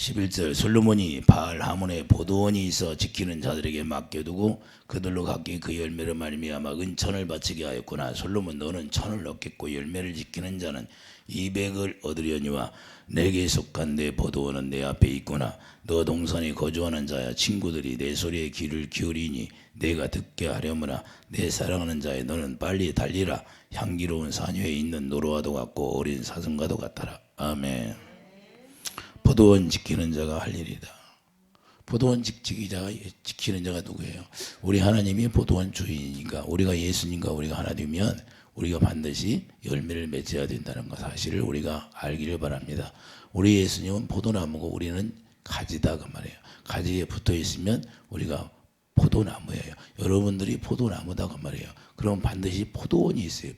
11절 솔로몬이 바알 하몬에 보도원이 있어 지키는 자들에게 맡겨두고 그들로 각기 그 열매를 말미암아 은천을 바치게 하였구나. 솔로몬 너는 천을 얻겠고 열매를 지키는 자는 200을 얻으려니와 내게 속한 내 보도원은 내 앞에 있구나. 너 동산에 거주하는 자야 친구들이 내 소리에 귀를 기울이니 내가 듣게 하려무나. 내 사랑하는 자야 너는 빨리 달리라. 향기로운 산 위에 있는 노루와도 같고 어린 사슴과도 같더라. 아멘. 포도원 지키는 자가 할 일이다. 포도원 지키는 자가 누구예요? 우리 하나님이 포도원 주인이니까 우리가 예수님과 우리가 하나 되면 우리가 반드시 열매를 맺어야 된다는 것 사실을 우리가 알기를 바랍니다. 우리 예수님은 포도나무고 우리는 가지다 그 말이에요. 가지에 붙어 있으면 우리가 포도나무예요. 여러분들이 포도나무다 그 말이에요. 그럼 반드시 포도원이 있어요.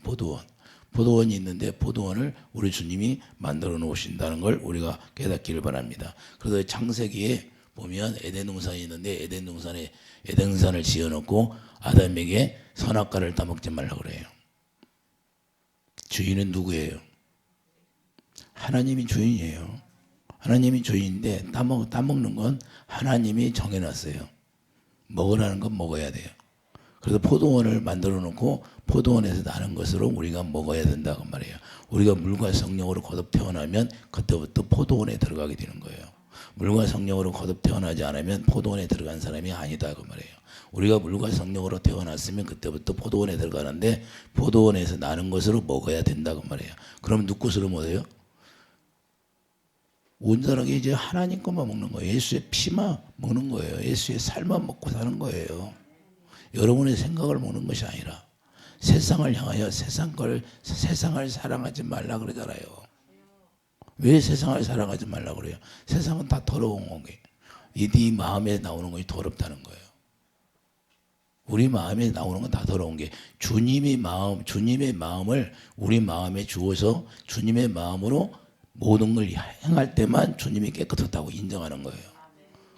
포도원이 있는데 포도원을 우리 주님이 만들어 놓으신다는 걸 우리가 깨닫기를 바랍니다. 그래서 창세기에 보면 에덴 동산이 있는데 에덴 동산에 에덴산을 지어놓고 아담에게 선악과를 따먹지 말라고 그래요. 주인은 누구예요? 하나님이 주인이에요. 하나님이 주인인데 따먹는 건 하나님이 정해놨어요. 먹으라는 건 먹어야 돼요. 그래서 포도원을 만들어 놓고 포도원에서 나는 것으로 우리가 먹어야 된다고 말이에요. 우리가 물과 성령으로 거듭 태어나면 그때부터 포도원에 들어가게 되는 거예요. 물과 성령으로 거듭 태어나지 않으면 포도원에 들어간 사람이 아니다 그 말이에요. 우리가 물과 성령으로 태어났으면 그때부터 포도원에 들어가는데 포도원에서 나는 것으로 먹어야 된다고 말이에요. 그럼 누구 것으로 먹어요? 온전하게 이제 하나님 것만 먹는 거예요. 예수의 피만 먹는 거예요. 예수의 살만 먹고 사는 거예요. 여러분의 생각을 먹는 것이 아니라 세상을 향하여 세상을 사랑하지 말라 그러잖아요. 왜 세상을 사랑하지 말라 그래요? 세상은 다 더러운 거게. 네 마음에 나오는 것이 더럽다는 거예요. 우리 마음에 나오는 건 다 더러운 게 주님의 마음을 우리 마음에 주어서 주님의 마음으로 모든 걸 행할 때만 주님이 깨끗하다고 인정하는 거예요.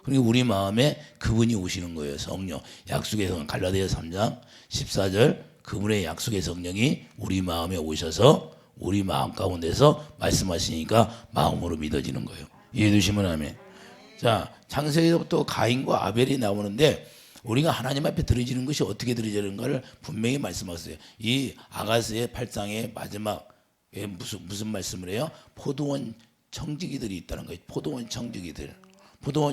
그리고 우리 마음에 그분이 오시는 거예요. 성령. 약속의 성령. 갈라디아서 3장 14절 그분의 약속의 성령이 우리 마음에 오셔서 우리 마음 가운데서 말씀하시니까 마음으로 믿어지는 거예요. 이해해 주시면 아멘. 자, 창세기부터 가인과 아벨이 나오는데 우리가 하나님 앞에 드려지는 것이 어떻게 드려지는가를 분명히 말씀하셨어요. 이 아가스의 8장의 마지막 무슨 말씀을 해요? 포도원 청지기들이 있다는 거예요. 포도원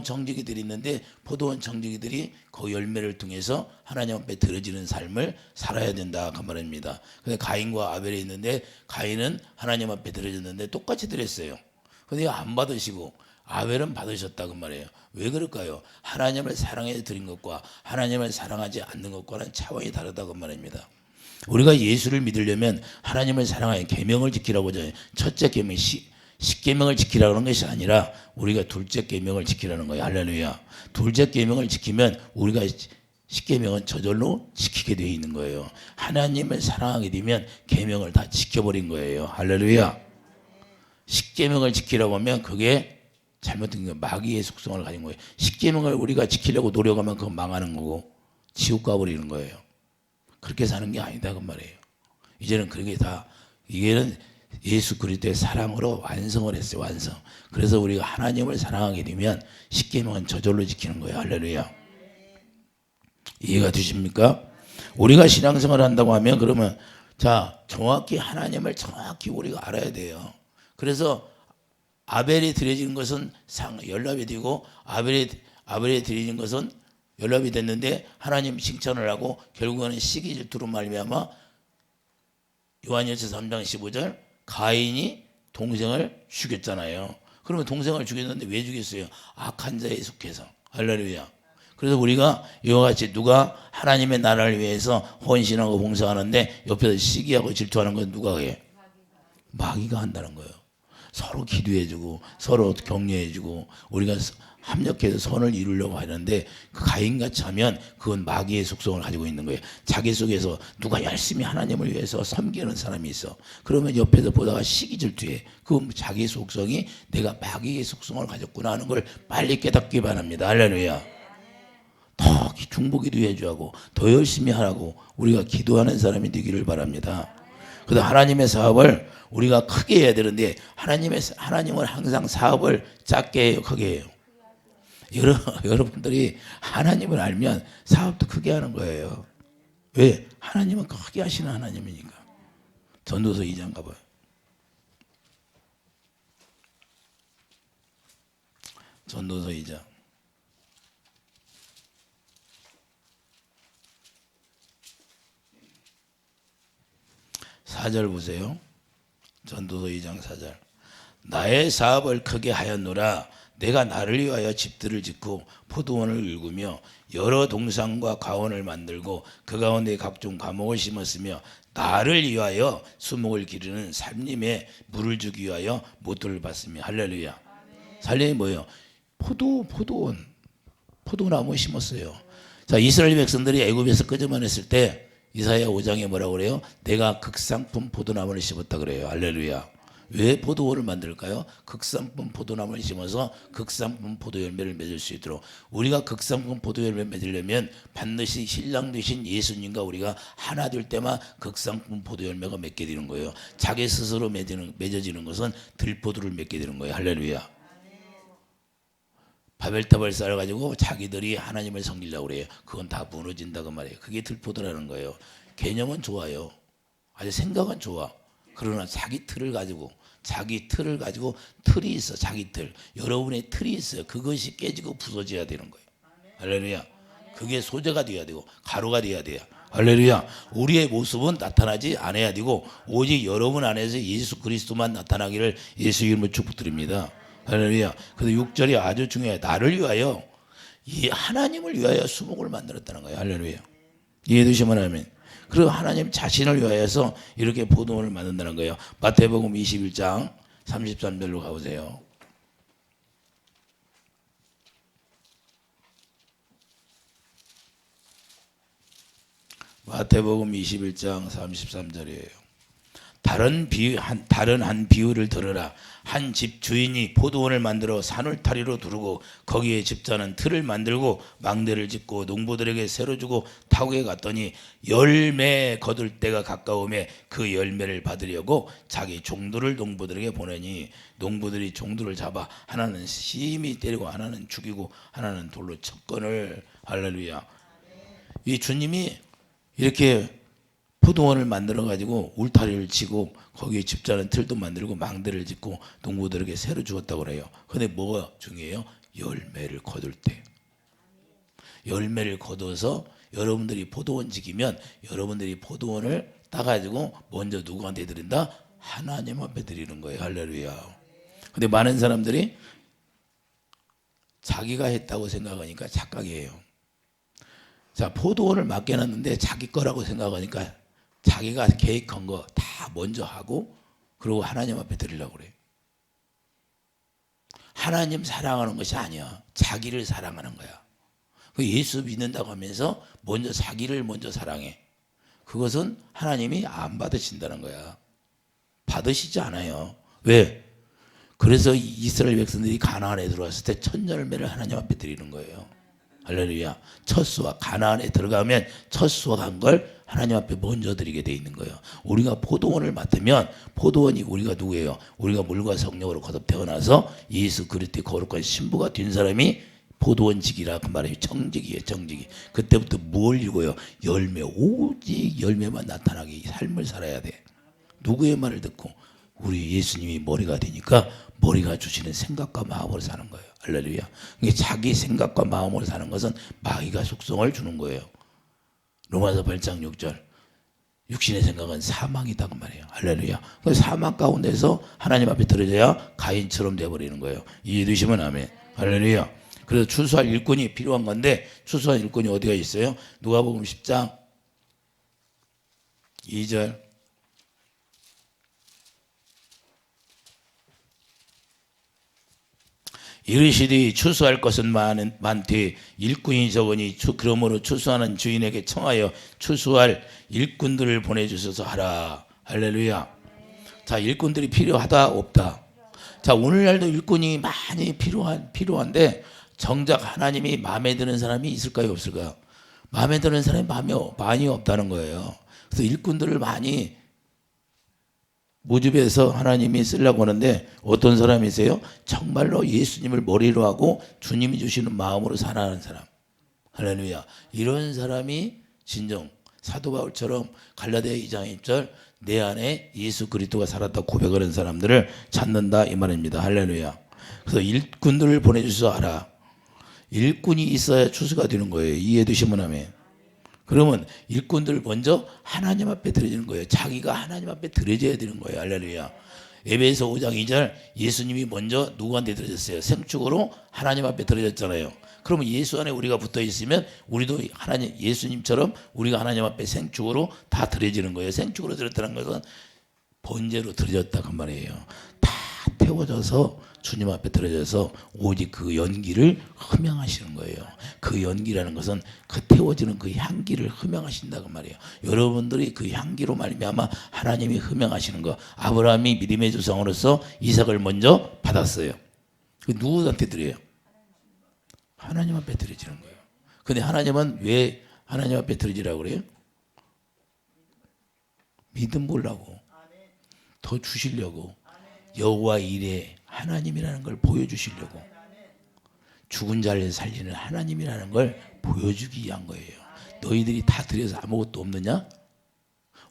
청지기들이 있는데 포도원 청지기들이 그 열매를 통해서 하나님 앞에 드려지는 삶을 살아야 된다 그 말입니다. 근데 가인과 아벨이 있는데 가인은 하나님 앞에 드려졌는데 똑같이 드렸어요. 근데 안 받으시고 아벨은 받으셨다 그 말이에요. 왜 그럴까요? 하나님을 사랑해 드린 것과 하나님을 사랑하지 않는 것과는 차원이 다르다 그 말입니다. 우리가 예수를 믿으려면 하나님을 사랑하여 계명을 지키라고 하잖아요. 첫째 계명 십계명을 지키라는 것이 아니라 우리가 둘째 계명을 지키라는 거예요. 할렐루야. 둘째 계명을 지키면 우리가 십계명은 저절로 지키게 되어 있는 거예요. 하나님을 사랑하게 되면 계명을 다 지켜버린 거예요. 할렐루야. 십계명을 지키라고 하면 그게 잘못된 거 마귀의 속성을 가진 거예요. 십계명을 우리가 지키려고 노력하면 그건 망하는 거고 지옥 가버리는 거예요. 그렇게 사는 게 아니다 그 말이에요. 이제는 그게 다 이게는 예수 그리스도의 사랑으로 완성을 했어요. 완성. 그래서 우리가 하나님을 사랑하게 되면 십계명은 저절로 지키는 거예요. 할렐루야. 이해가 되십니까? 우리가 신앙생활을 한다고 하면 그러면 자 정확히 하나님을 정확히 우리가 알아야 돼요. 그래서 아벨이 드려진 것은 연락이 되고 아벨이 드려진 것은 연락이 됐는데 하나님 칭찬을 하고 결국에는 시기 질투로 말미암아 요한일서 3장 15절 가인이 동생을 죽였잖아요. 그러면 동생을 죽였는데 왜 죽였어요? 악한 자에 속해서. 할렐루야. 그래서 우리가 이와 같이 누가 하나님의 나라를 위해서 헌신하고 봉사하는데 옆에서 시기하고 질투하는 건 누가 해? 마귀가 한다는 거예요. 서로 기도해주고 서로 격려해주고 우리가 합력해서 선을 이루려고 하는데 그 가인같이 하면 그건 마귀의 속성을 가지고 있는 거예요. 자기 속에서 누가 열심히 하나님을 위해서 섬기는 사람이 있어. 그러면 옆에서 보다가 시기질투해. 그 자기 속성이 내가 마귀의 속성을 가졌구나 하는 걸 빨리 깨닫기 바랍니다. 할렐루야. 더 중보 기도해 주고 더 열심히 하라고 우리가 기도하는 사람이 되기를 바랍니다. 그래서 하나님의 사업을 우리가 크게 해야 되는데 하나님은 항상 사업을 작게 해요, 크게 해요. 여러분들이 하나님을 알면 사업도 크게 하는 거예요. 왜? 하나님은 크게 하시는 하나님이니까. 전도서 2장 가봐요. 전도서 2장. 4절 보세요. 전도서 2장 4절. 나의 사업을 크게 하였노라. 내가 나를 위하여 집들을 짓고 포도원을 일구며 여러 동산과 가원을 만들고 그 가운데 각종 과목을 심었으며 나를 위하여 수목을 기르는 삶림에 물을 주기 위하여 모토를 받으며. 할렐루야. 살림이 뭐예요? 포도나무 심었어요. 자, 이스라엘 백성들이 애굽에서 끄집어냈을 때 이사야 5장에 뭐라고 그래요? 내가 극상품 포도나무를 심었다 그래요. 할렐루야. 왜 포도원을 만들까요? 극상품 포도나무를 심어서 극상품 포도 열매를 맺을 수 있도록. 우리가 극상품 포도 열매를 맺으려면 반드시 신랑 되신 예수님과 우리가 하나 될 때만 극상품 포도 열매가 맺게 되는 거예요. 자기 스스로 맺어지는 것은 들포도를 맺게 되는 거예요. 할렐루야. 바벨탑을 쌓아가지고 자기들이 하나님을 섬기려고 그래요. 그건 다 무너진다고 말이에요. 그게 들포도라는 거예요. 개념은 좋아요. 아주 생각은 좋아. 그러나 자기 틀을 가지고 틀이 있어. 자기 틀. 여러분의 틀이 있어요. 그것이 깨지고 부서져야 되는 거예요. 할렐루야. 그게 소재가 돼야 되고 가루가 돼야 돼요. 할렐루야. 우리의 모습은 나타나지 않아야 되고 오직 여러분 안에서 예수 그리스도만 나타나기를 예수 이름으로 축복드립니다. 할렐루야. 그래서 6절이 아주 중요해요. 나를 위하여, 이 하나님을 위하여 수목을 만들었다는 거예요. 할렐루야. 이해되시면 아멘. 그리고 하나님 자신을 위하여서 이렇게 포도원을 만든다는 거예요. 마태복음 21장 33절로 가보세요. 마태복음 21장 33절이에요. 다른 한 비유를 들으라. 한 집 주인이 포도원을 만들어 산울타리로 두르고 거기에 집자는 틀을 만들고 망대를 짓고 농부들에게 세로 주고 타국에 갔더니 열매 거둘 때가 가까우매 그 열매를 받으려고 자기 종들을 농부들에게 보내니 농부들이 종들을 잡아 하나는 심히 때리고 하나는 죽이고 하나는 돌로 쳤거늘. 할렐루야. 이 주님이 이렇게 포도원을 만들어 가지고 울타리를 치고 거기에 집자는 틀도 만들고 망대를 짓고 농부들에게 새로 주었다고 그래요. 근데 뭐가 중요해요? 열매를 거둘 때. 열매를 거둬서 여러분들이 포도원 지키면 여러분들이 포도원을 따가지고 먼저 누구한테 드린다? 하나님 앞에 드리는 거예요. 할렐루야. 근데 많은 사람들이 자기가 했다고 생각하니까 착각이에요. 자, 포도원을 맡겨놨는데 자기 거라고 생각하니까 자기가 계획한 거 다 먼저 하고 그리고 하나님 앞에 드리려고 그래요. 하나님 사랑하는 것이 아니야. 자기를 사랑하는 거야. 예수 믿는다고 하면서 먼저 자기를 먼저 사랑해. 그것은 하나님이 안 받으신다는 거야. 받으시지 않아요. 왜? 그래서 이스라엘 백성들이 가나안에 들어왔을 때 첫 열매를 하나님 앞에 드리는 거예요. 할렐루야. 첫 수확, 가나안에 들어가면 첫 수확한 걸 하나님 앞에 먼저 드리게 돼 있는 거예요. 우리가 포도원을 맡으면 포도원이 우리가 누구예요? 우리가 물과 성령으로 거듭 태어나서 예수 그리스도의 거룩한 신부가 된 사람이 포도원직이라 그 말이에요. 정직이에요. 정직이. 그때부터 뭘 이고요? 열매, 오직 열매만 나타나게 삶을 살아야 돼. 누구의 말을 듣고? 우리 예수님이 머리가 되니까 머리가 주시는 생각과 마음으로 사는 거예요. 할렐루야. 자기 생각과 마음으로 사는 것은 마귀가 속성을 주는 거예요. 로마서 8장 6절. 육신의 생각은 사망이다 그 말이에요. 할렐루야. 사망 가운데서 하나님 앞에 들어져야 가인처럼 되어버리는 거예요. 이해되시면 아멘. 할렐루야. 그래서 추수할 일꾼이 필요한 건데 추수할 일꾼이 어디가 있어요? 누가복음 10장 2절. 이르시되 추수할 것은 많되 일꾼이 적으니 그러므로 추수하는 주인에게 청하여 추수할 일꾼들을 보내주셔서 하라. 할렐루야. 자, 일꾼들이 필요하다 없다. 자, 오늘날도 일꾼이 많이 필요한데 정작 하나님이 마음에 드는 사람이 있을까요 없을까요? 마음에 드는 사람이 많이 없다는 거예요. 그래서 일꾼들을 많이 모집에서 하나님이 쓰려고 하는데 어떤 사람이세요? 정말로 예수님을 머리로 하고 주님이 주시는 마음으로 살아가는 사람. 할렐루야. 이런 사람이 진정 사도 바울처럼 갈라디아 2장 1절 내 안에 예수 그리스도가 살았다 고백하는 사람들을 찾는다 이 말입니다. 할렐루야. 그래서 일꾼들을 보내주셔서 알아. 일꾼이 있어야 추수가 되는 거예요. 이해해 두시면 하면. 그러면 일꾼들 먼저 하나님 앞에 드려지는 거예요. 자기가 하나님 앞에 드려져야 되는 거예요. 할렐루야. 에베소 5장 2절 예수님이 먼저 누구한테 드려졌어요? 생축으로 하나님 앞에 드려졌잖아요. 그러면 예수 안에 우리가 붙어 있으면 우리도 하나님 예수님처럼 우리가 하나님 앞에 생축으로 다 드려지는 거예요. 생축으로 드렸다는 것은 번제로 드려졌다 그 말이에요. 다 태워져서 주님 앞에 드려져서 오직 그 연기를 흠양하시는 거예요. 그 연기라는 것은 그 태워지는 그 향기를 흠양하신다 그 말이에요. 여러분들이 그 향기로 말미암아 하나님이 흠양하시는 거. 아브라함이 믿음의 조상으로서 이삭을 먼저 받았어요. 그 누구한테 드려요? 하나님 앞에 드려지는 거예요. 근데 하나님은 왜 하나님 앞에 드려지라고 그래요? 믿음 보려고, 더 주시려고, 여호와 일에 하나님이라는 걸 보여주시려고, 죽은 자를 살리는 하나님이라는 걸 보여주기 위한 거예요. 너희들이 다 드려서 아무것도 없느냐?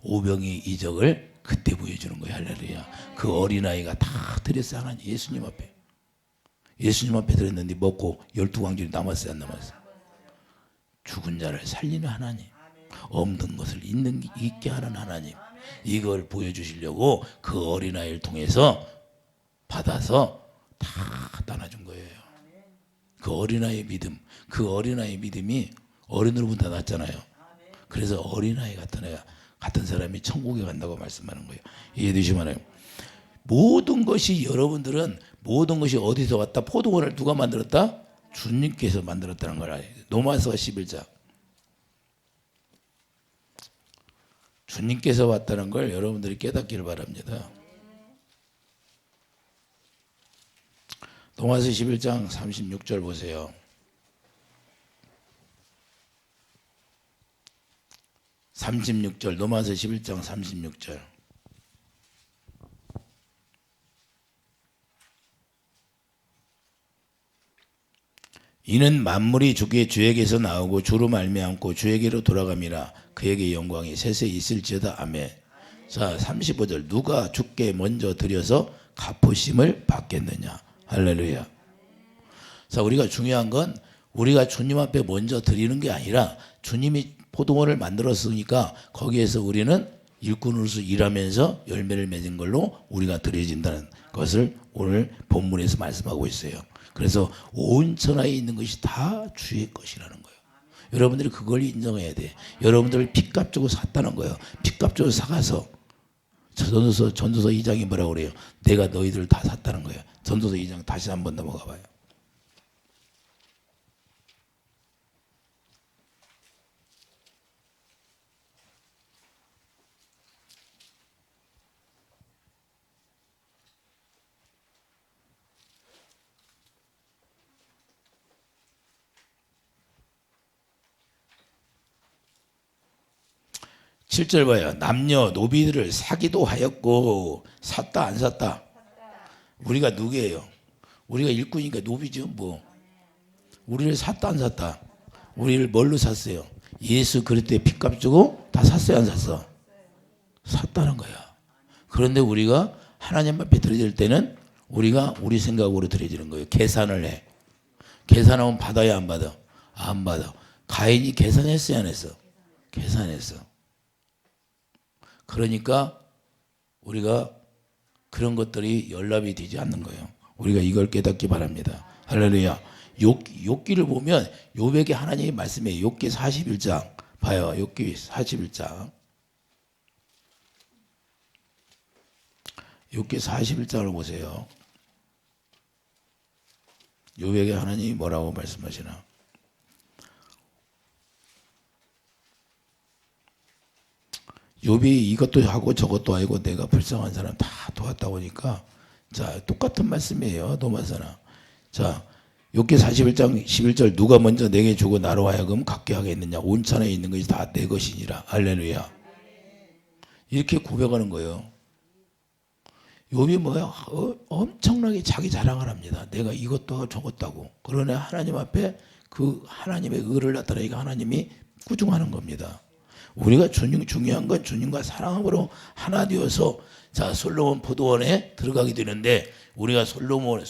오병의 이적을 그때 보여주는 거예요. 할렐루야. 그 어린아이가 다 드렸어요. 하나님 예수님 앞에. 예수님 앞에 드렸는데 먹고 12광줄이 남았어요? 안 남았어요? 죽은 자를 살리는 하나님, 없는 것을 있게 하는 하나님, 이걸 보여주시려고 그 어린아이를 통해서 받아서 다 나눠준 거예요. 그 어린아이의 믿음, 그 어린아이의 믿음이 어른으로부터 났잖아요. 그래서 어린아이 같은 사람이 천국에 간다고 말씀하는 거예요. 이해되시면 해요. 모든 것이 여러분들은 모든 것이 어디서 왔다? 포도원을 누가 만들었다? 주님께서 만들었다는 걸 알아요. 로마서 11장. 주님께서 왔다는 걸 여러분들이 깨닫기를 바랍니다. 로마서 11장 36절 보세요. 36절 로마서 11장 36절. 이는 만물이 주에게서 나오고 주로 말미암고 주에게로 돌아감이라 그에게 영광이 세세 있을지어다. 아멘. 자 35절 누가 주께 먼저 드려서 갚으심을 받겠느냐. 할렐루야. 자 우리가 중요한 건 우리가 주님 앞에 먼저 드리는 게 아니라 주님이 포도원을 만들었으니까 거기에서 우리는 일꾼으로서 일하면서 열매를 맺은 걸로 우리가 드려진다는 것을 오늘 본문에서 말씀하고 있어요. 그래서 온 천하에 있는 것이 다 주의 것이라는 거예요. 여러분들이 그걸 인정해야 돼. 여러분들을 핏값 주고 샀다는 거예요. 핏값 주고 사가서 전도서 2장이 뭐라고 그래요? 내가 너희들을 다 샀다는 거예요. 전도서 2장 다시 한번 넘어가 봐요. 칠 절 봐요. 남녀 노비들을 사기도 하였고 샀다 안 샀다? 우리가 누구예요? 우리가 일꾼이니까 노비죠. 뭐 우리를 샀다 안 샀다? 우리를 뭘로 샀어요? 예수 그리스도의 핏값 주고 다 샀어요 안 샀어? 샀다는 거야. 그런데 우리가 하나님 앞에 드려질 때는 우리가 우리 생각으로 드려지는 거예요. 계산을 해. 계산하면 받아야 안 받아? 안 받아. 가인이 계산했어요 안 했어? 계산했어. 그러니까 우리가 그런 것들이 연락이 되지 않는 거예요. 우리가 이걸 깨닫기 바랍니다. 할렐루야. 욥기를 보면 욥에게 하나님이 말씀해요. 욥기 41장 봐요. 욥기 41장. 욥기 41장을 보세요. 욥에게 하나님이 뭐라고 말씀하시나. 욥이 이것도 하고 저것도 하고 내가 불쌍한 사람 다 도왔다 보니까 자 똑같은 말씀이에요. 도마사나. 자 욥기 41장 11절 누가 먼저 내게 주고 나로 하여금 갖게 하겠느냐. 온 천하에 있는 것이 다 내 것이니라. 할렐루야. 이렇게 고백하는 거예요. 욥이 뭐야? 엄청나게 자기 자랑을 합니다. 내가 이것도 하고 저것도 하고. 그러나 하나님 앞에 그 하나님의 의를 나타내니까 하나님이 꾸중하는 겁니다. 우리가 중요한 건 주님과 사랑으로 하나 되어서 자 솔로몬 포도원에 들어가게 되는데 우리가 솔로몬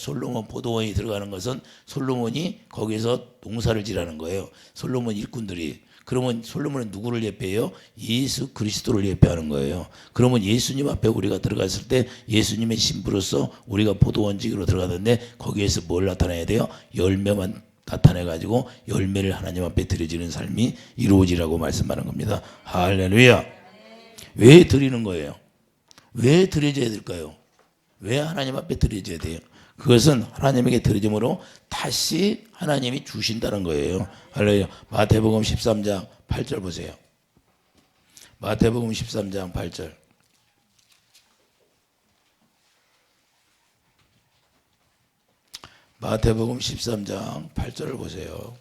포도원에 들어가는 것은 솔로몬이 거기서 농사를 지라는 거예요. 솔로몬 일꾼들이. 그러면 솔로몬은 누구를 예배해요? 예수 그리스도를 예배하는 거예요. 그러면 예수님 앞에 우리가 들어갔을 때 예수님의 신부로서 우리가 포도원직으로 들어가는데 거기에서 뭘 나타내야 돼요? 열매만 나타내가지고 열매를 하나님 앞에 드려지는 삶이 이루어지라고 말씀하는 겁니다. 할렐루야. 왜 드리는 거예요? 왜 드려져야 될까요? 왜 하나님 앞에 드려져야 돼요? 그것은 하나님에게 드려짐으로 다시 하나님이 주신다는 거예요. 할렐루야. 마태복음 13장 8절 보세요. 마태복음 13장 8절. 마태복음 13장 8절을 보세요.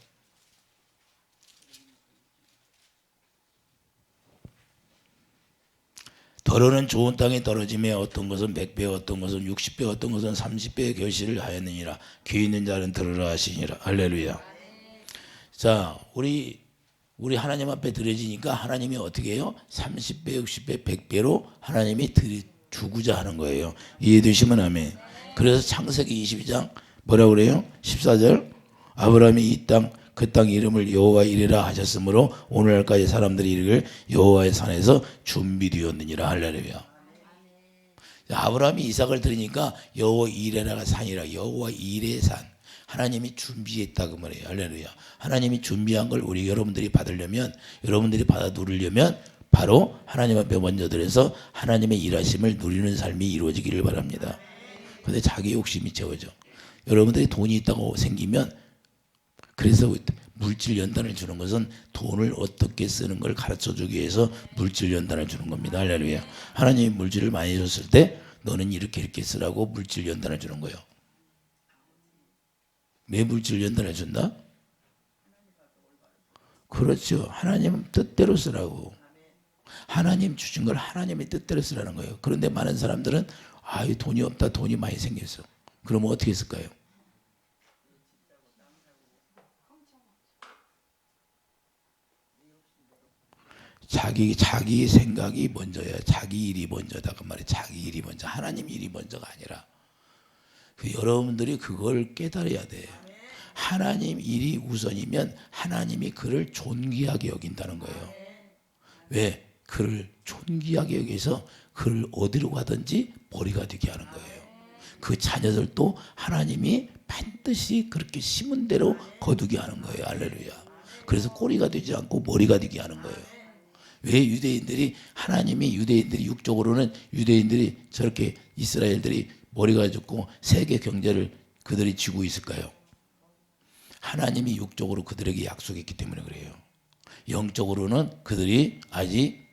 더러는 좋은 땅에 떨어지매 어떤 것은 100배 어떤 것은 60배 어떤 것은 30배의 결실을 하였느니라. 귀 있는 자는 들으라 하시니라. 할렐루야. 자 우리 하나님 앞에 드려지니까 하나님이 어떻게 해요? 30배 60배 100배로 하나님이 주고자 하는 거예요. 이해되시면 아멘. 그래서 창세기 22장 뭐라고 그래요? 14절 아브라함이 이 땅 그 땅 이름을 여호와 이레라 하셨으므로 오늘날까지 사람들이 이르기를 여호와의 산에서 준비되었느니라. 할렐루야. 아브라함이 이삭을 드리니까 여호와 이레라가 산이라. 여호와 이레의 산. 하나님이 준비했다 그 말이에요. 할렐루야. 하나님이 준비한 걸 우리 여러분들이 받으려면 여러분들이 받아 누리려면 바로 하나님 앞에 먼저 드려서 하나님의 일하심을 누리는 삶이 이루어지기를 바랍니다. 그런데 자기 욕심이 채워져. 여러분들이 돈이 있다고 생기면 그래서 물질 연단을 주는 것은 돈을 어떻게 쓰는 걸 가르쳐주기 위해서 물질 연단을 주는 겁니다. 할렐루야. 하나님이 물질을 많이 줬을 때 너는 이렇게 쓰라고 물질 연단을 주는 거예요. 왜 물질 연단을 준다? 그렇죠. 하나님 뜻대로 쓰라고. 하나님 주신 걸 하나님의 뜻대로 쓰라는 거예요. 그런데 많은 사람들은 돈이 없다. 돈이 많이 생겼어. 그러면 어떻게 쓸까요? 자기 생각이 먼저야. 자기 일이 먼저다 그 말이야. 자기 일이 먼저. 하나님 일이 먼저가 아니라. 여러분들이 그걸 깨달아야 돼. 하나님 일이 우선이면 하나님이 그를 존귀하게 여긴다는 거예요. 왜? 그를 존귀하게 여기서 그를 어디로 가든지 머리가 되게 하는 거예요. 그 자녀들도 하나님이 반드시 그렇게 심은 대로 거두게 하는 거예요. 할렐루야. 그래서 꼬리가 되지 않고 머리가 되게 하는 거예요. 왜 유대인들이 육적으로는 유대인들이 저렇게 이스라엘들이 머리가 좋고 세계 경제를 그들이 쥐고 있을까요? 하나님이 육적으로 그들에게 약속했기 때문에 그래요. 영적으로는 그들이 아직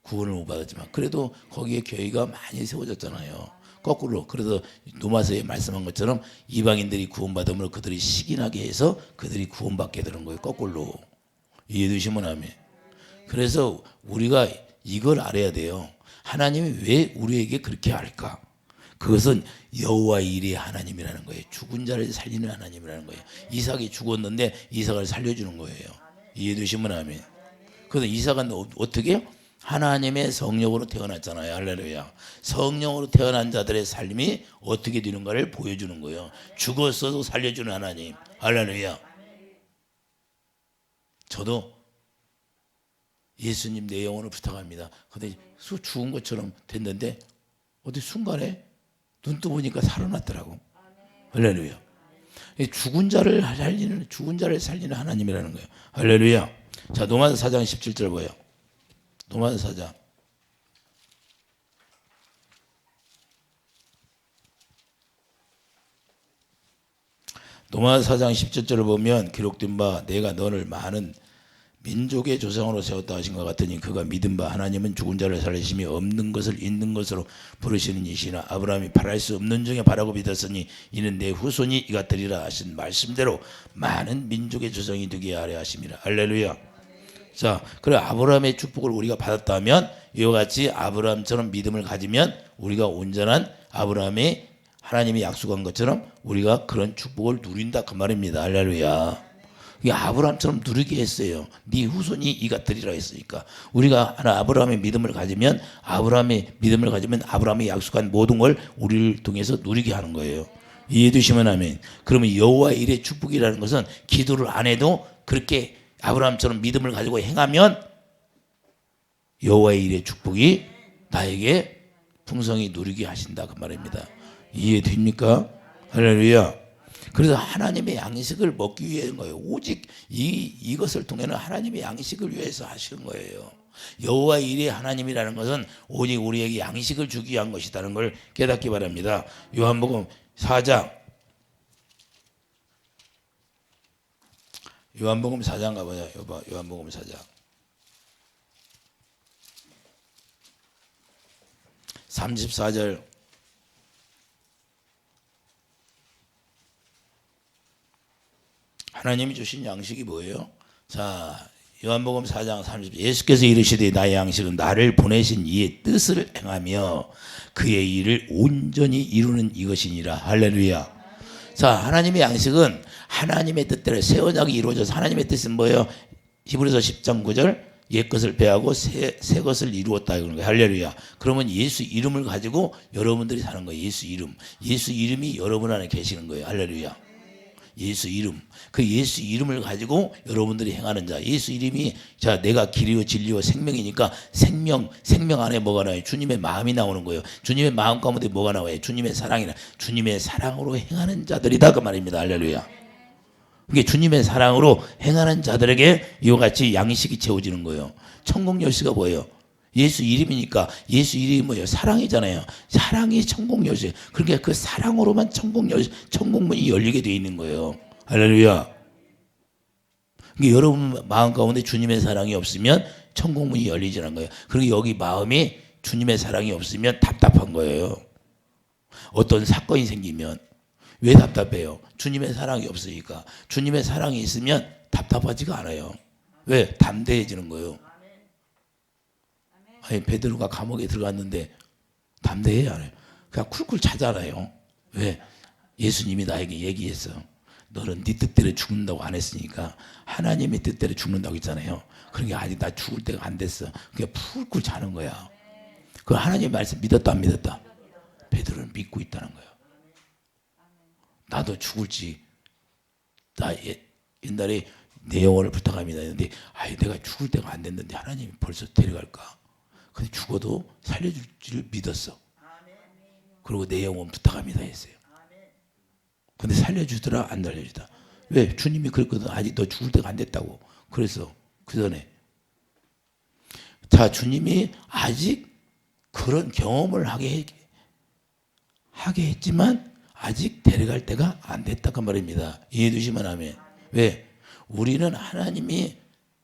구원을 못 받았지만 그래도 거기에 교회가 많이 세워졌잖아요. 거꾸로. 그래서 노마서에 말씀한 것처럼 이방인들이 구원받음으로 그들이 시기나게 해서 그들이 구원받게 되는 거예요. 거꾸로. 이해되시면 아멘. 그래서 우리가 이걸 알아야 돼요. 하나님이 왜 우리에게 그렇게 할까? 그것은 여호와 일의 하나님이라는 거예요. 죽은 자를 살리는 하나님이라는 거예요. 이삭이 죽었는데 이삭을 살려주는 거예요. 이해되시면 아멘. 그래서 이삭은 어떻게 해요? 하나님의 성령으로 태어났잖아요. 할렐루야. 성령으로 태어난 자들의 삶이 어떻게 되는가를 보여주는 거예요. 죽었어도 살려주는 하나님. 할렐루야. 저도 예수님 내 영혼을 부탁합니다. 근데 죽은 것처럼 됐는데 어디 순간에 눈 떠보니까 살아났더라고. 할렐루야. 죽은 자를 살리는 하나님이라는 거예요. 할렐루야. 자, 로마서 4장 17절 보여요. 로마서 4장. 로마서 4장 17절을 보면 기록된 바 내가 너를 많은 민족의 조상으로 세웠다 하신 것 같으니 그가 믿은 바 하나님은 죽은 자를 살리심이 없는 것을 있는 것으로 부르시는 이시나 아브라함이 바랄 수 없는 중에 바라고 믿었으니 이는 내 후손이 이같으리라 하신 말씀대로 많은 민족의 조상이 되게 하려 하심이라. 할렐루야. 자, 그래 아브라함의 축복을 우리가 받았다면 이와 같이 아브라함처럼 믿음을 가지면 우리가 온전한 아브라함이 하나님이 약속한 것처럼 우리가 그런 축복을 누린다 그 말입니다. 할렐루야. 이게 아브라함처럼 누리게 했어요. 네 후손이 이가 되리라 했으니까. 우리가 하나 아브라함의 믿음을 가지면 아브라함이 약속한 모든 걸 우리를 통해서 누리게 하는 거예요. 이해해 주시면 아멘. 그러면 여호와의 일의 축복이라는 것은 기도를 안 해도 그렇게 아브라함처럼 믿음을 가지고 행하면 여호와의 일의 축복이 나에게 풍성히 누리게 하신다 그 말입니다. 이해됩니까? 할렐루야. 그래서 하나님의 양식을 먹기 위한 거예요. 오직 이것을 통해는 하나님의 양식을 위해서 하시는 거예요. 여호와의 일이 하나님이라는 것은 오직 우리에게 양식을 주기 위한 것이라는 걸 깨닫기 바랍니다. 요한복음 4장 가보자. 요한복음 4장 34절 하나님이 주신 양식이 뭐예요? 자, 요한복음 4장 30절 예수께서 이르시되 나의 양식은 나를 보내신 이의 뜻을 행하며 그의 일을 온전히 이루는 이것이니라. 할렐루야. 자, 하나님의 양식은 하나님의 뜻대로 새 언약이 이루어져서 하나님의 뜻은 뭐예요? 히브리서 10장 9절 옛 것을 배하고 새 것을 이루었다 이러는 거예요. 할렐루야. 그러면 예수 이름을 가지고 여러분들이 사는 거예요. 예수 이름이 여러분 안에 계시는 거예요. 할렐루야. 예수 이름. 그 예수 이름을 가지고 여러분들이 행하는 자. 예수 이름이 자 내가 길이요 진리요 생명이니까 생명 안에 뭐가 나와요? 주님의 마음이 나오는 거예요. 주님의 마음 가운데 뭐가 나와요? 주님의 사랑이나 주님의 사랑으로 행하는 자들이다 그 말입니다. 할렐루야. 그게 주님의 사랑으로 행하는 자들에게 이와 같이 양식이 채워지는 거예요. 천국 열쇠가 뭐예요? 예수 이름이니까 예수 이름이 뭐예요? 사랑이잖아요. 사랑이 천국 열쇠. 그러니까 그 사랑으로만 천국문이 열리게 되어 있는 거예요. 할렐루야. 그러니까 여러분 마음 가운데 주님의 사랑이 없으면 천국문이 열리지 않는 거예요. 그리고 여기 마음이 주님의 사랑이 없으면 답답한 거예요. 어떤 사건이 생기면 왜 답답해요? 주님의 사랑이 없으니까. 주님의 사랑이 있으면 답답하지가 않아요. 왜? 담대해지는 거예요. 아니 베드로가 감옥에 들어갔는데 담대해 안 해요? 그냥 쿨쿨 자잖아요. 왜? 예수님이 나에게 얘기했어. 너는 네 뜻대로 죽는다고 안 했으니까 하나님의 뜻대로 죽는다고 했잖아요. 그러니까 아직 나 죽을 때가 안 됐어. 그냥 쿨쿨 자는 거야. 그 하나님의 말씀 믿었다 안 믿었다? 베드로는 믿고 있다는 거예요. 나도 죽을지 나 옛날에 내 영혼을 부탁합니다 했는데 내가 죽을 때가 안 됐는데 하나님이 벌써 데려갈까? 근데 죽어도 살려줄 줄 믿었어. 그리고 내 영혼 부탁합니다 했어요. 근데 살려주더라 안 살려주더라. 왜? 주님이 그랬거든. 아직 너 죽을 때가 안 됐다고. 그래서 그 전에 자 주님이 아직 그런 경험을 하게 했지만 아직 데려갈 때가 안 됐다 그 말입니다. 이해해 주시면 아멘. 왜? 우리는 하나님이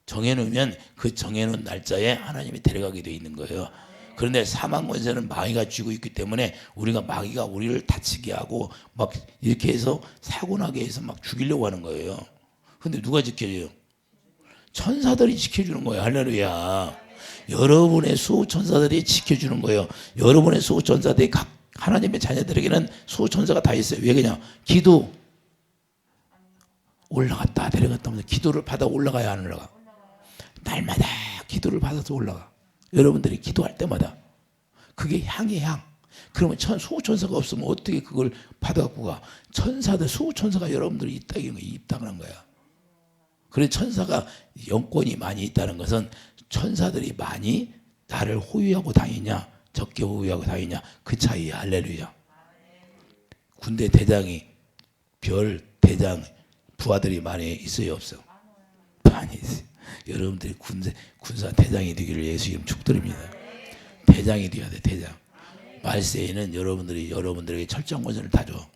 정해놓으면 그 정해놓은 날짜에 하나님이 데려가게 되어 있는 거예요. 그런데 사망 권세는 마귀가 쥐고 있기 때문에 마귀가 우리를 다치게 하고 막 이렇게 해서 사고 나게 해서 막 죽이려고 하는 거예요. 근데 누가 지켜줘요? 천사들이 지켜주는 거예요. 할렐루야. 여러분의 수호천사들이 지켜주는 거예요. 여러분의 수호천사들이 각 하나님의 자녀들에게는 수호천사가 다 있어요. 왜 그냥 기도 올라갔다 내려갔다 하면서 기도를 받아 올라가야 안 올라가. 날마다 기도를 받아서 올라가. 여러분들이 기도할 때마다 그게 향이에요. 향. 그러면 수호천사가 없으면 어떻게 그걸 받아갖고 가? 천사들 수호천사가 여러분들이 있다는 거야. 그래서 천사가 영권이 많이 있다는 것은 천사들이 많이 나를 호위하고 다니냐 적게 호위하고 다니냐 그 차이야. 할렐루야. 군대 대장이 별 대장 부하들이 많이 있어요 없어? 많이 있어요. 여러분들이 군사 대장이 되기를 예수 이름 축드립니다. 대장이 되어야 돼. 대장. 말세에는 여러분들에게 철저한 권세를 다 줘.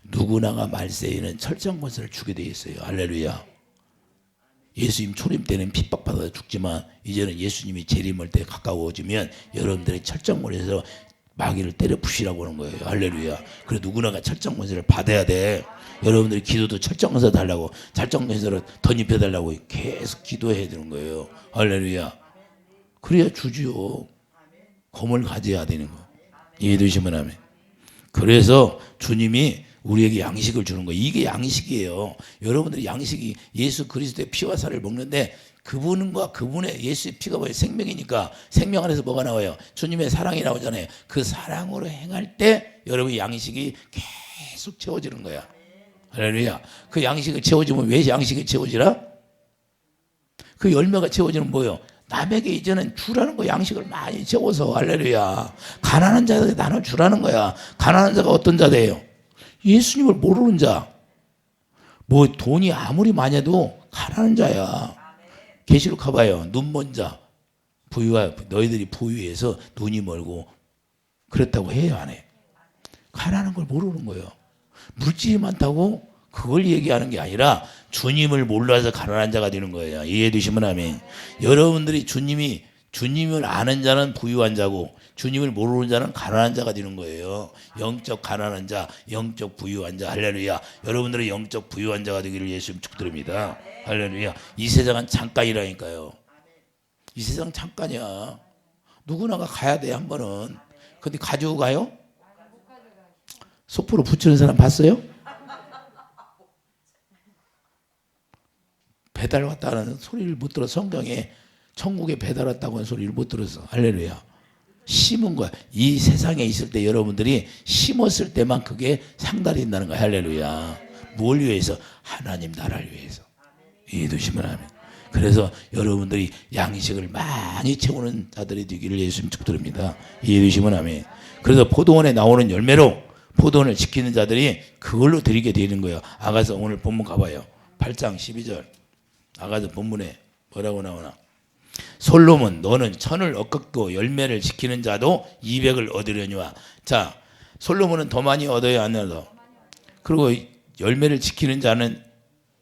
누구나가 말세에는 철저한 권세를 주게 돼 있어요. 할렐루야. 예수님 초림 때는 핍박받아서 죽지만 이제는 예수님이 재림할 때 가까워지면 여러분들의 철저한 권세에서 마귀를 때려 부시라고 하는 거예요. 할렐루야. 그래 누구나가 철저한 권세를 받아야 돼. 여러분들이 기도도 철저한 권세 달라고 철저한 권세로 덧입혀달라고 계속 기도해야 되는 거예요. 할렐루야. 그래야 주지요. 검을 가져야 되는 거. 이해되시면 하면 그래서 주님이 우리에게 양식을 주는 거예요. 이게 양식이에요. 여러분들이 양식이 예수 그리스도의 피와 살을 먹는데 그분과 그분의 예수의 피가 뭐예요? 생명이니까 생명 안에서 뭐가 나와요? 주님의 사랑이 나오잖아요. 그 사랑으로 행할 때 여러분 양식이 계속 채워지는 거야. 할렐루야. 그 양식을 채워지면 왜 양식이 채워지라? 그 열매가 채워지는 뭐예요? 남에게 이제는 주라는 거 양식을 많이 채워서 할렐루야. 가난한 자에게 나눠 주라는 거야. 가난한 자가 어떤 자예요? 예수님을 모르는 자. 뭐 돈이 아무리 많아도 가난한 자야. 계시록 가봐요. 눈먼 자. 부유하 너희들이 부유해서 눈이 멀고 그랬다고 해요, 안 해? 가난한 걸 모르는 거예요. 물질이 많다고 그걸 얘기하는 게 아니라 주님을 몰라서 가난한 자가 되는 거예요. 이해되시면 아멘. 여러분들이 주님을 아는 자는 부유한 자고 주님을 모르는 자는 가난한 자가 되는 거예요. 영적 가난한 자, 영적 부유한 자. 할렐루야. 여러분들은 영적 부유한 자가 되기를 예수님 축드립니다. 할렐루야. 이 세상은 잠깐이라니까요. 이 세상 잠깐이야. 누구나가 가야 돼, 한 번은. 근데 가지고 가요? 소포로 붙이는 사람 봤어요? 배달 왔다는 소리를 못 들어. 성경에 천국에 배달 왔다고 하는 소리를 못 들었어. 할렐루야. 심은 거야. 이 세상에 있을 때 여러분들이 심었을 때만 그게 상달이 된다는 거야. 할렐루야. 뭘 위해서? 하나님 나라를 위해서. 이해되시면 아멘. 그래서 여러분들이 양식을 많이 채우는 자들이 되기를 예수님 축드립니다. 이해되시면 아멘. 그래서 포도원에 나오는 열매로 포도원을 지키는 자들이 그걸로 드리게 되는 거예요. 아가서 오늘 본문 가봐요. 8장 12절. 아가서 본문에 뭐라고 나오나? 솔로몬 너는 천을 얻고 열매를 지키는 자도 200을 얻으려니와. 자, 솔로몬은 더 많이 얻어야 안 얻어? 그리고 열매를 지키는 자는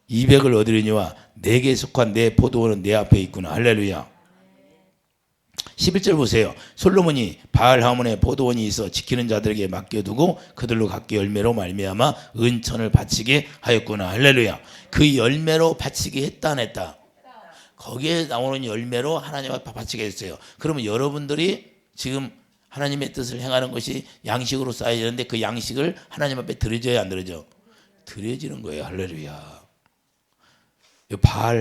200을 얻으려니와 내게 속한 내 포도원은 내 앞에 있구나. 할렐루야. 11절 보세요. 솔로몬이 바알 하몬에 포도원이 있어 지키는 자들에게 맡겨두고 그들로 각기 열매로 말미암아 은천을 바치게 하였구나. 할렐루야. 그 열매로 바치게 했다 안 했다? 거기에 나오는 열매로 하나님 앞에 바치게 했어요. 그러면 여러분들이 지금 하나님의 뜻을 행하는 것이 양식으로 쌓여야 되는데 그 양식을 하나님 앞에 드려져야 안 드려져? 드려지는 거예요. 할렐루야.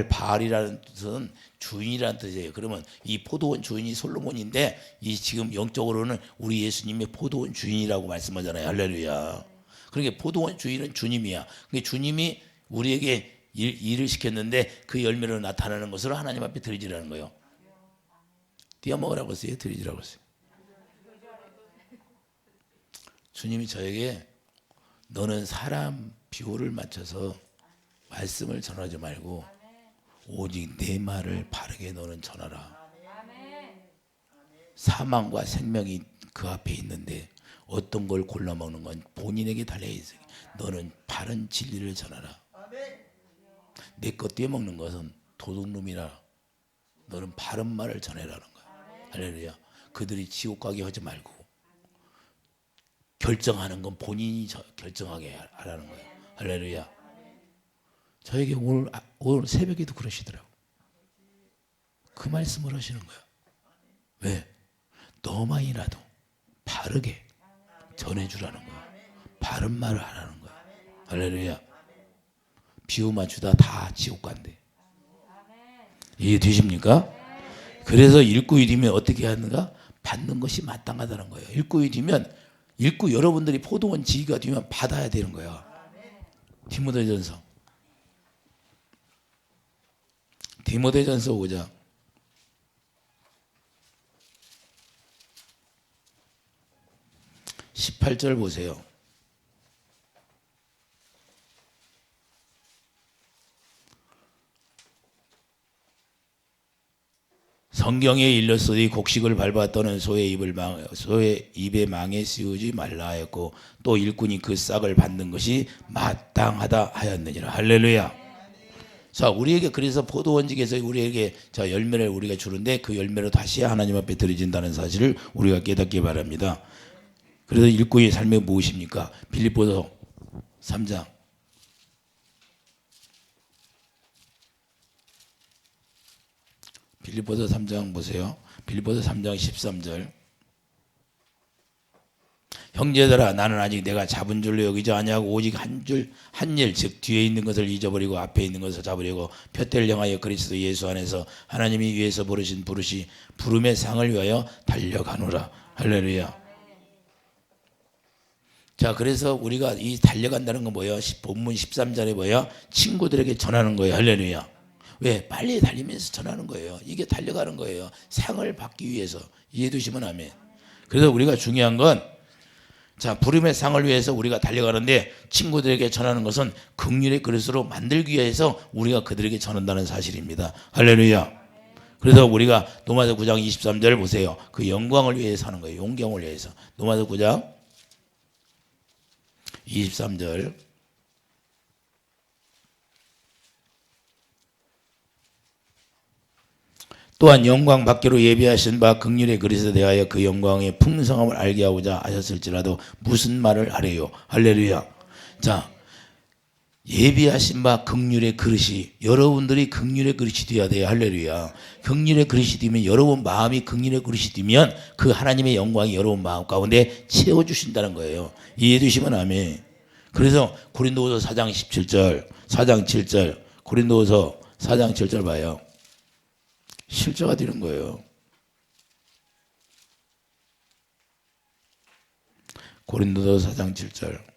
바알이라는 뜻은 주인이라는 뜻이에요. 그러면 이 포도원 주인이 솔로몬인데 이 지금 영적으로는 우리 예수님의 포도원 주인이라고 말씀하잖아요. 할렐루야. 그러니까 포도원 주인은 주님이야. 그러니까 주님이 우리에게 일을 시켰는데 그 열매로 나타나는 것으로 하나님 앞에 드리지라는 거예요. 띄어먹으라고 했어요? 드리지라고 했어요? 주님이 저에게 너는 사람 비호를 맞춰서 말씀을 전하지 말고 오직 내 말을 바르게 너는 전하라. 사망과 생명이 그 앞에 있는데 어떤 걸 골라 먹는 건 본인에게 달려 있어요. 너는 바른 진리를 전하라. 내 것 떼먹는 것은 도둑놈이라. 너는 바른 말을 전해라는 거야. 할렐루야. 그들이 지옥 가게 하지 말고 결정하는 건 본인이 결정하게 하라는 거야. 할렐루야. 저에게 오늘 새벽에도 그러시더라고. 그 말씀을 하시는 거야. 왜? 너만이라도 바르게 전해주라는 거야. 바른 말을 하라는 거야. 할렐루야. 비유만 주다 다 지옥 간대. 이해되십니까? 그래서 일구이 되면 어떻게 하는가? 받는 것이 마땅하다는 거예요. 일구이 되면 여러분들이 포도원 지기가 되면 받아야 되는 거야. 디모데전서 5장 18절 보세요. 성경에 일렀으니 곡식을 밟아 떠는 소의 입에 망에 씌우지 말라 하였고 또 일꾼이 그 싹을 받는 것이 마땅하다 하였느니라. 할렐루야. 자, 우리에게 그래서 포도원직에서 우리에게 자 열매를 우리가 주는데 그 열매로 다시 하나님 앞에 드려진다는 사실을 우리가 깨닫기 바랍니다. 그래서 일꾼의 삶이 무엇입니까? 빌립보서 3장 빌립보서 3장 보세요. 빌립보서 3장 13절. 형제들아 나는 아직 내가 잡은 줄로 여기지 아니하고 오직 한 일 즉 뒤에 있는 것을 잊어버리고 앞에 있는 것을 잡으려고 표대를 향하여 그리스도 예수 안에서 하나님이 위에서 부르신 부름의 상을 위하여 달려가노라. 할렐루야. 자, 그래서 우리가 이 달려간다는 건 뭐예요? 본문 13절에 뭐예요? 친구들에게 전하는 거예요. 할렐루야. 왜? 빨리 달리면서 전하는 거예요. 이게 달려가는 거예요. 상을 받기 위해서. 이해해 두시면 아멘. 그래서 우리가 중요한 건, 자, 부름의 상을 위해서 우리가 달려가는데 친구들에게 전하는 것은 긍휼의 그릇으로 만들기 위해서 우리가 그들에게 전한다는 사실입니다. 할렐루야. 그래서 우리가 로마서 9장 23절 보세요. 그 영광을 위해서 하는 거예요. 용경을 위해서. 로마서 9장 23절. 또한 영광 받기로 예비하신 바 긍휼의 그릇에 대하여 그 영광의 풍성함을 알게 하고자 하셨을지라도 무슨 말을 하래요. 할렐루야. 자, 예비하신 바 긍휼의 그릇이, 여러분들이 긍휼의 그릇이 되어야 돼요. 할렐루야. 긍휼의 그릇이 되면, 여러분 마음이 긍휼의 그릇이 되면 그 하나님의 영광이 여러분 마음 가운데 채워주신다는 거예요. 이해해 주시면 아멘. 그래서 고린도후서 4장 17절 4장 7절 고린도후서 4장 7절 봐요. 실제가 되는 거예요. 고린도서 4장 7절.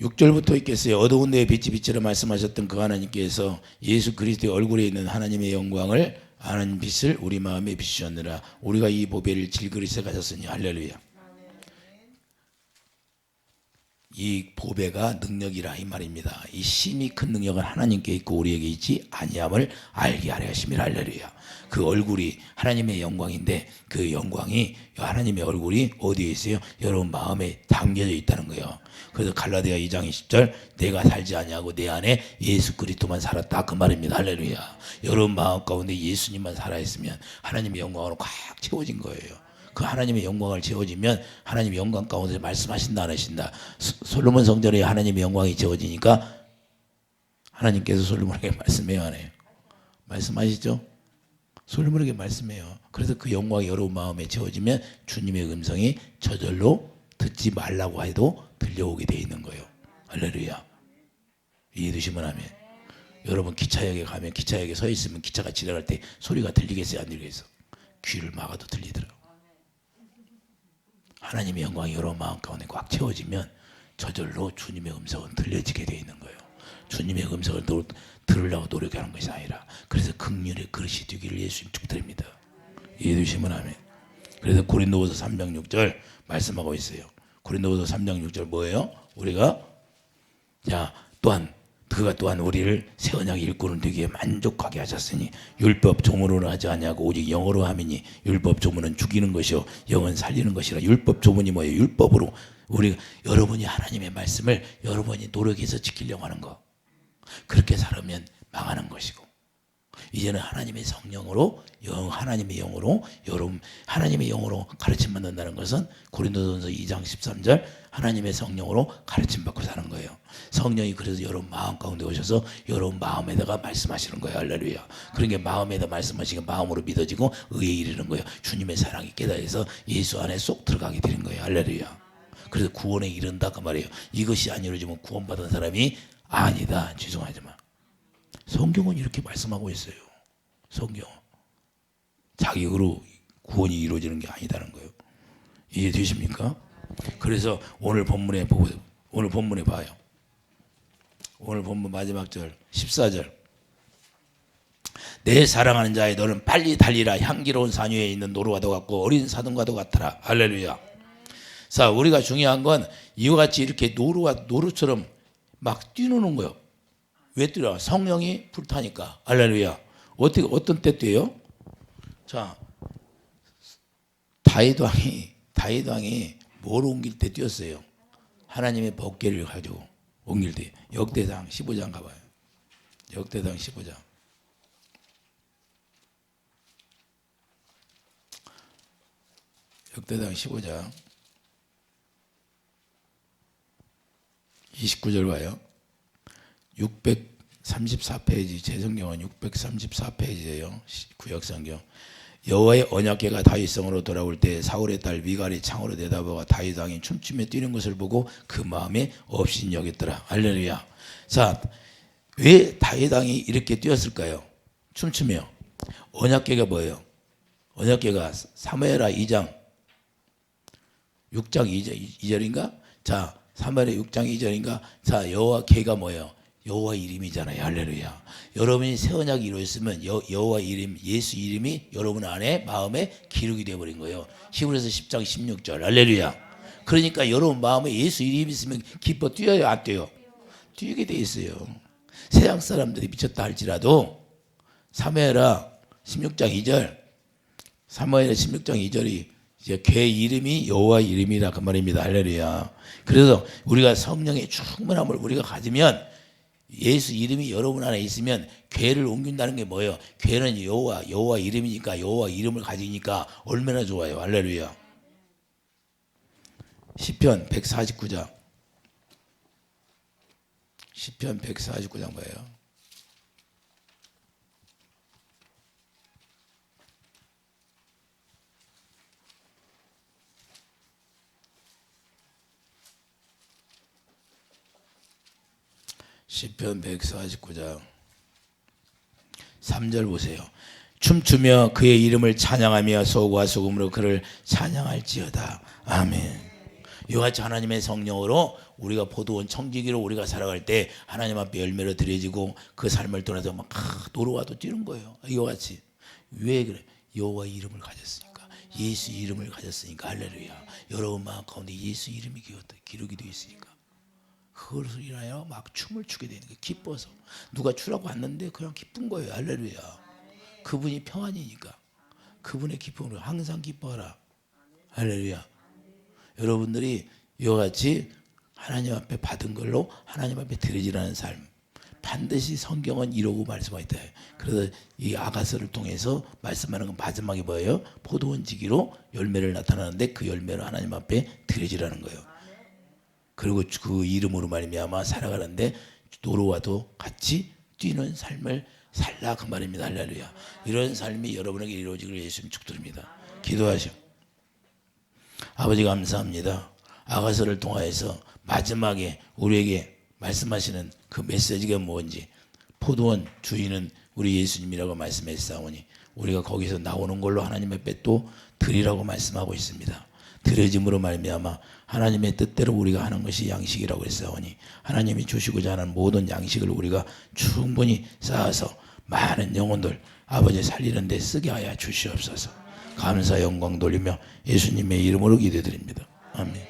육절부터 있겠어요. 어두운 데에 빛이 빛이라 말씀하셨던 그 하나님께서 예수 그리스도의 얼굴에 있는 하나님의 영광을 아는 빛을 우리 마음에 비추셨느라 우리가 이 보배를 질그릇에 가졌으니. 할렐루야. 이 보배가 능력이라 이 말입니다. 이 심히 큰 능력은 하나님께 있고 우리에게 있지 아니함을 알게 하려 하심이라. 할렐루야. 그 얼굴이 하나님의 영광인데 그 영광이, 하나님의 얼굴이 어디에 있어요? 여러분 마음에 담겨져 있다는 거예요. 그래서 갈라디아 2장 20절 내가 살지 아니하고 내 안에 예수 그리스도만 살았다 그 말입니다. 할렐루야. 여러분 마음 가운데 예수님만 살아있으면 하나님의 영광으로 꽉 채워진 거예요. 그 하나님의 영광을 채워지면 하나님의 영광 가운데 말씀하신다 안 하신다. 솔로몬 성전에 하나님의 영광이 채워지니까 하나님께서 솔로몬에게 말씀해요 안 해요? 말씀하시죠? 솔로몬에게 말씀해요. 그래서 그 영광이 여러분 마음에 채워지면 주님의 음성이 저절로 듣지 말라고 해도 들려오게 돼 있는 거예요. 할렐루야. 이해되시면 아멘. 여러분 기차역에 가면 기차역에 서 있으면 기차가 지나갈 때 소리가 들리겠어요 안 들리겠어요? 귀를 막아도 들리더라고. 하나님의 영광이 여러분 마음 가운데 꽉 채워지면 저절로 주님의 음성은 들려지게 돼 있는 거예요. 주님의 음성을 들으려고 노력하는 것이 아니라. 그래서 긍휼의 그릇이 되기를 예수님 축드립니다. 이해되시면 아멘. 그래서 고린도후서 3장 6절 말씀하고 있어요. 고린도후서 3장 6절 뭐예요? 우리가 자 또한 그가 또한 우리를 새 언약 일꾼을 되기에 만족하게 하셨으니 율법 조문으로 하지 아니하고 오직 영으로 함이니 율법 조문은 죽이는 것이요 영은 살리는 것이라. 율법 조문이 뭐예요? 율법으로 여러분이 하나님의 말씀을 여러분이 노력해서 지키려고 하는 거, 그렇게 살으면 망하는 것이고, 이제는 하나님의 성령으로 하나님의 영으로 여러분 하나님의 영으로 가르침 받는다는 것은 고린도전서 2장 13절 하나님의 성령으로 가르침 받고 사는 거예요. 성령이 그래서 여러분 마음 가운데 오셔서 여러분 마음에다가 말씀하시는 거예요. 할렐루야. 그런 게 마음에다 말씀하시고 마음으로 믿어지고 의에 이르는 거예요. 주님의 사랑이 깨달아서 예수 안에 쏙 들어가게 되는 거예요. 할렐루야. 그래서 구원에 이른다 그 말이에요. 이것이 안 이루어지면 구원받은 사람이 아니다. 죄송하지만 성경은 이렇게 말씀하고 있어요. 성경 자격으로 구원이 이루어지는 게 아니다는 거예요. 이해되십니까? 그래서 오늘 본문에 봐요. 오늘 본문 마지막 절 14절 내 사랑하는 자의 너는 빨리 달리라. 향기로운 산 위에 있는 노루와도 같고 어린 사슴과도 같더라. 할렐루야. 자, 우리가 중요한 건 이와 같이 이렇게 노루처럼 막 뛰노는 거예요. 왜 뛰어? 성령이 불타니까. 할렐루야. 어떤 때 뛰어요? 자, 다윗 왕이 뭘 옮길 때 뛰었어요? 하나님의 법궤를 가지고 옮길 때. 역대상 15장 가봐요. 역대상 15장. 역대상 15장 29절 봐요. 634페이지, 제 성경은 634페이지예요. 구약성경. 여호와의 언약궤가 다윗성으로 돌아올 때 사울의 딸 미갈이 창으로 내다보아 다윗 왕이 춤추며 뛰는 것을 보고 그 마음에 없인 여겼더라. 할렐루야. 자, 왜 다윗 왕이 이렇게 뛰었을까요? 춤추며. 언약궤가 뭐예요? 언약궤가 사무엘하 2장 6장 2절인가? 자, 사무엘하 6장 2절인가? 자, 여호와궤가 뭐예요? 여호와 이름이잖아요. 할렐루야. 여러분이 새 언약이 이루어졌으면 여호와 이름, 예수 이름이 여러분 안에 마음에 기록이 되어버린 거예요. 히브리서 10장 16절. 할렐루야. 그러니까 여러분 마음에 예수 이름이 있으면 기뻐 뛰어요, 안 뛰어요? 뛰게 돼 있어요. 세상 사람들이 미쳤다 할지라도 사무엘하 16장 2절, 사무엘하 16장 2절이 이제 궤 이름이 여호와 이름이라 그 말입니다. 할렐루야. 그래서 우리가 성령의 충만함을 우리가 가지면 예수 이름이 여러분 안에 있으면 궤를 옮긴다는 게 뭐예요? 궤는 여호와 이름이니까 여호와 이름을 가지니까 얼마나 좋아요. 할렐루야. 시편 149장. 시편 149장 뭐예요? 시편 149장 3절 보세요. 춤추며 그의 이름을 찬양하며 소고와 소금으로 그를 찬양할지어다. 아멘. 이같이 하나님의 성령으로 우리가 포도원 청지기로 우리가 살아갈 때 하나님 앞에 열매로 드려지고 그 삶을 통해서 막 노루와도 뛰는 거예요. 이와같이. 왜 그래? 여호와 이름을 가졌으니까, 예수 이름을 가졌으니까. 할렐루야. 여러분 마음 가운데 예수 이름이 기록이 되어 있으니까 그것을 인하여 막 춤을 추게 되는 거예요. 기뻐서. 누가 추라고 왔는데 그냥 기쁜 거예요. 할렐루야. 그분이 평안이니까 그분의 기쁨으로 항상 기뻐하라. 할렐루야. 여러분들이 이와 같이 하나님 앞에 받은 걸로 하나님 앞에 드려지라는 삶, 반드시 성경은 이루고 말씀하고 있다. 그래서 이 아가서를 통해서 말씀하는 건 마지막에 뭐예요? 포도원 지기로 열매를 나타나는데 그 열매로 하나님 앞에 드려지라는 거예요. 그리고 그 이름으로 말미암아 살아가는데 노루와도 같이 뛰는 삶을 살라 그 말입니다. 할렐루야. 이런 삶이 여러분에게 이루어지기를 예수님 축드립니다. 기도하시오. 아버지 감사합니다. 아가서를 통하여서 마지막에 우리에게 말씀하시는 그 메시지가 뭔지, 포도원 주인은 우리 예수님이라고 말씀했사오니 우리가 거기서 나오는 걸로 하나님 앞에 또 드리라고 말씀하고 있습니다. 드려짐으로 말미암아 하나님의 뜻대로 우리가 하는 것이 양식이라고 했사오니 하나님이 주시고자 하는 모든 양식을 우리가 충분히 쌓아서 많은 영혼들 아버지 살리는 데 쓰게 하여 주시옵소서. 감사 영광 돌리며 예수님의 이름으로 기도드립니다. 아멘.